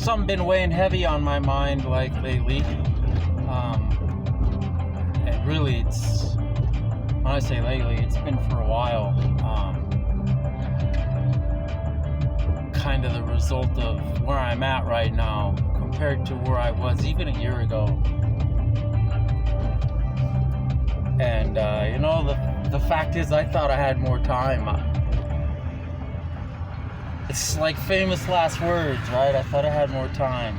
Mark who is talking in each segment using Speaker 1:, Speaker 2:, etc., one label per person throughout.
Speaker 1: something been weighing heavy on my mind like lately. And really, it's, when I say lately, it's been for a while. Kind of the result of where I'm at right now compared to where I was even a year ago. And, the fact is, I thought I had more time. It's like famous last words, right? I thought I had more time.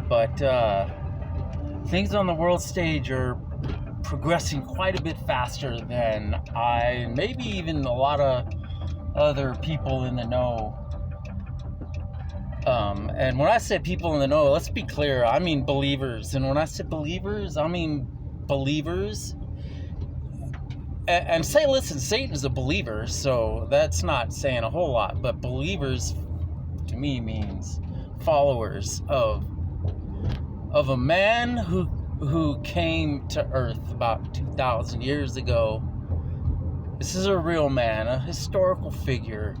Speaker 1: But things on the world stage are progressing quite a bit faster than maybe even a lot of other people in the know. And when I say people in the know, let's be clear, I mean believers. And when I say believers, I mean believers. And say, listen, Satan's a believer, so that's not saying a whole lot. But believers, to me, means followers of a man who came to Earth about 2,000 years ago. This is a real man, a historical figure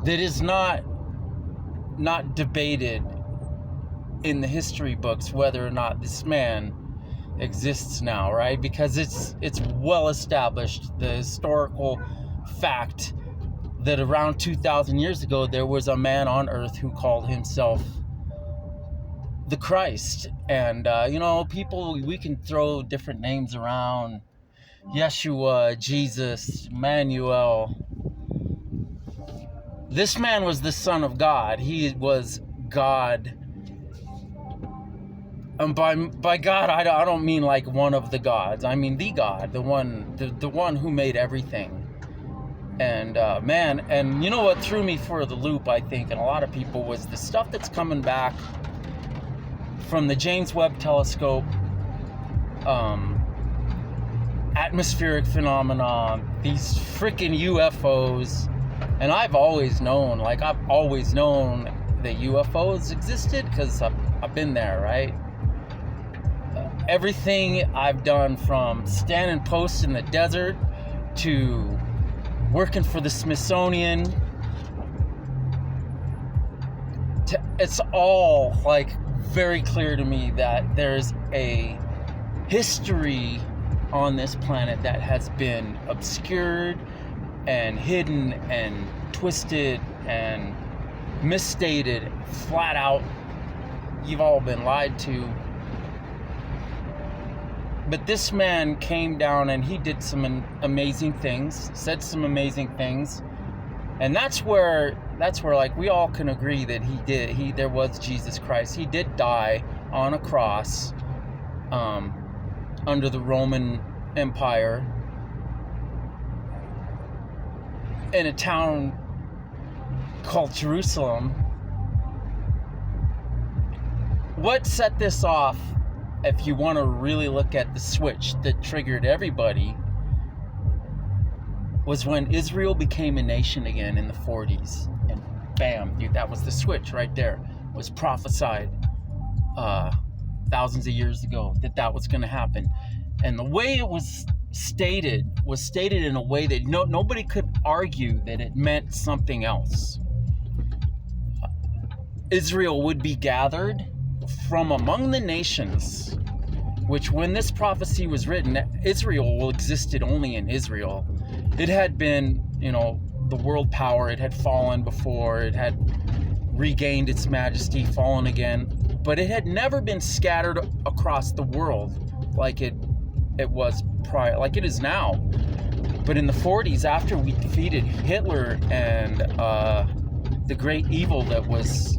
Speaker 1: that is not debated in the history books whether or not this man exists now, right? Because it's well established, the historical fact that around 2,000 years ago there was a man on earth who called himself the Christ. And people, we can throw different names around: Yeshua, Jesus, Emmanuel. This man was the Son of God. He was God. And by God, I don't mean like one of the gods. I mean the God, the one who made everything. And and you know what threw me for the loop, I think, and a lot of people, was the stuff that's coming back from the James Webb Telescope, atmospheric phenomena, these freaking UFOs. And I've always known that UFOs existed because I've been there, right? Everything I've done, from standing posts in the desert to working for the Smithsonian, it's all like very clear to me that there's a history on this planet that has been obscured and hidden and twisted and misstated flat out. You've all been lied to. But this man came down and he did some amazing things, said some amazing things. And that's where like we all can agree that there was Jesus Christ. He did die on a cross under the Roman Empire in a town called Jerusalem. What set this off, if you want to really look at the switch that triggered everybody, was when Israel became a nation again in the 40s. And bam, dude, that was the switch right there. It was prophesied thousands of years ago that was going to happen. And the way it was stated in a way that nobody could argue that it meant something else. Israel would be gathered from among the nations, which when this prophecy was written, Israel existed only in Israel. It had been, the world power. It had fallen before. It had regained its majesty, fallen again. But it had never been scattered across the world like it was prior, like it is now. But in the 40s, after we defeated Hitler and the great evil that was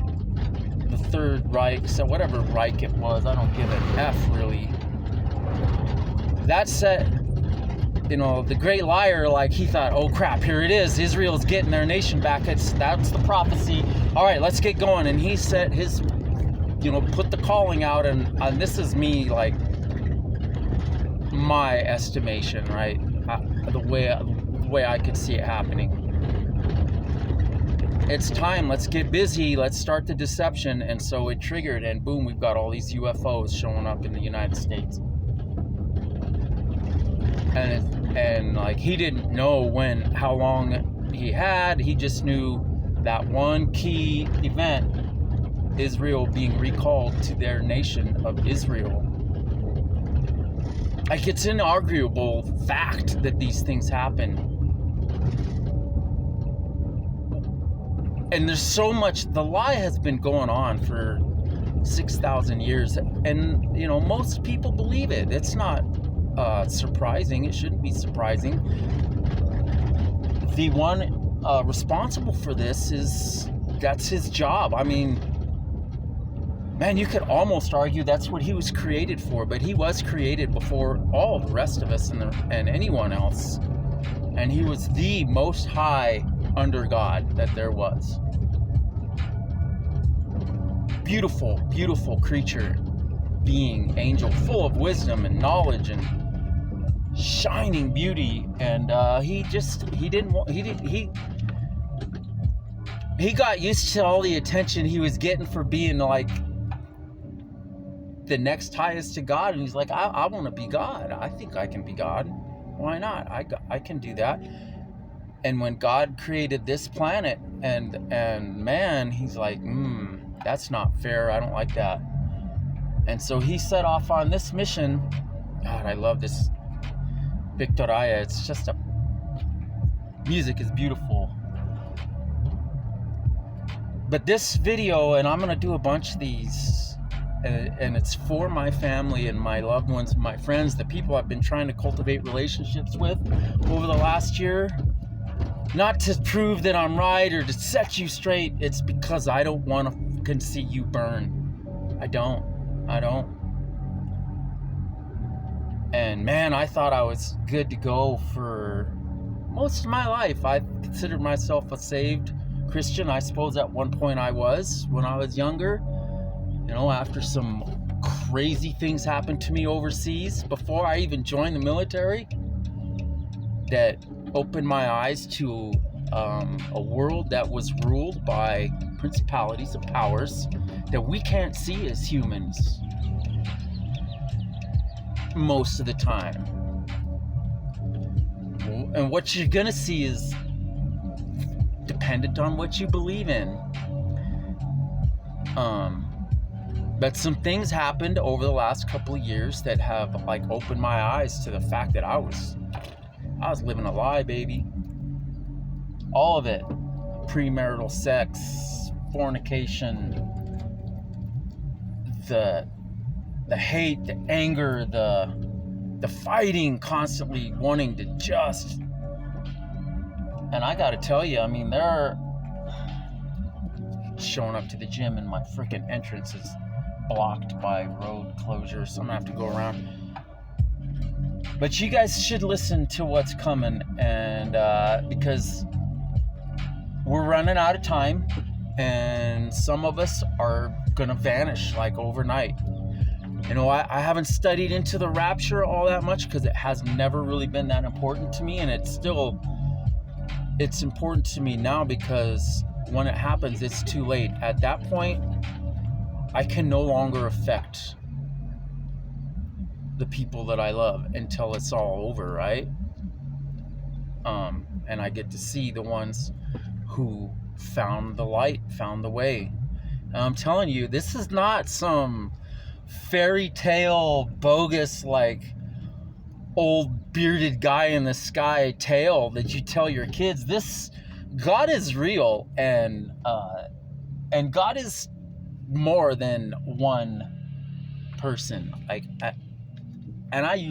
Speaker 1: the Third Reich, so whatever Reich it was, I don't give an F really. That set, the great liar, like he thought, oh crap, here it is, Israel's getting their nation back. That's the prophecy. All right, let's get going. And he set his, put the calling out, and this is me, like my estimation, right? The way I could see it happening. It's time, let's get busy, let's start the deception. And so it triggered, and boom, we've got all these UFOs showing up in the United States. And like, he didn't know how long he just knew that one key event Israel being recalled to their nation of Israel. Like, it's an inarguable fact that these things happen. And there's so much, the lie has been going on for 6,000 years, and you know, most people believe it. It's not surprising. It shouldn't be surprising. The one responsible for this that's his job. I mean, man, you could almost argue that's what he was created for, but he was created before all the rest of us and anyone else, and he was the most high under God that there was. Beautiful, beautiful creature, being, angel, full of wisdom and knowledge and shining beauty. And he got used to all the attention he was getting for being like the next highest to God, and he's like, I want to be God. I think I can be God. Why not? I can do that. And when God created this planet and man, he's like, that's not fair. I don't like that. And so he set off on this mission. God, I love this Victoria. It's just music is beautiful. But this video, and I'm gonna do a bunch of these, and it's for my family and my loved ones, my friends, the people I've been trying to cultivate relationships with over the last year. Not to prove that I'm right or to set you straight. It's because I don't want to see you burn. I don't. And man, I thought I was good to go for most of my life. I considered myself a saved Christian. I suppose at one point I was, when I was younger. You know, after some crazy things happened to me overseas before I even joined the military, that opened my eyes to a world that was ruled by principalities and powers that we can't see as humans most of the time. And what you're gonna see is dependent on what you believe in. But some things happened over the last couple of years that have like opened my eyes to the fact that I was living a lie, baby. All of it. Premarital sex, fornication, the hate, the anger, the fighting, constantly wanting to just. And I gotta tell you, I mean, they're showing up to the gym and my freaking entrance is blocked by road closures, so I'm gonna have to go around. But you guys should listen to what's coming, and because we're running out of time, and some of us are gonna vanish like overnight. You know, I haven't studied into the rapture all that much because it has never really been that important to me, and it's important to me now because when it happens, it's too late. At that point, I can no longer affect the people that I love until it's all over, right? And I get to see the ones who found the light, found the way. And I'm telling you, this is not some fairy tale, bogus, like old bearded guy in the sky tale that you tell your kids. This God is real, and God is more than one person. Like, and I use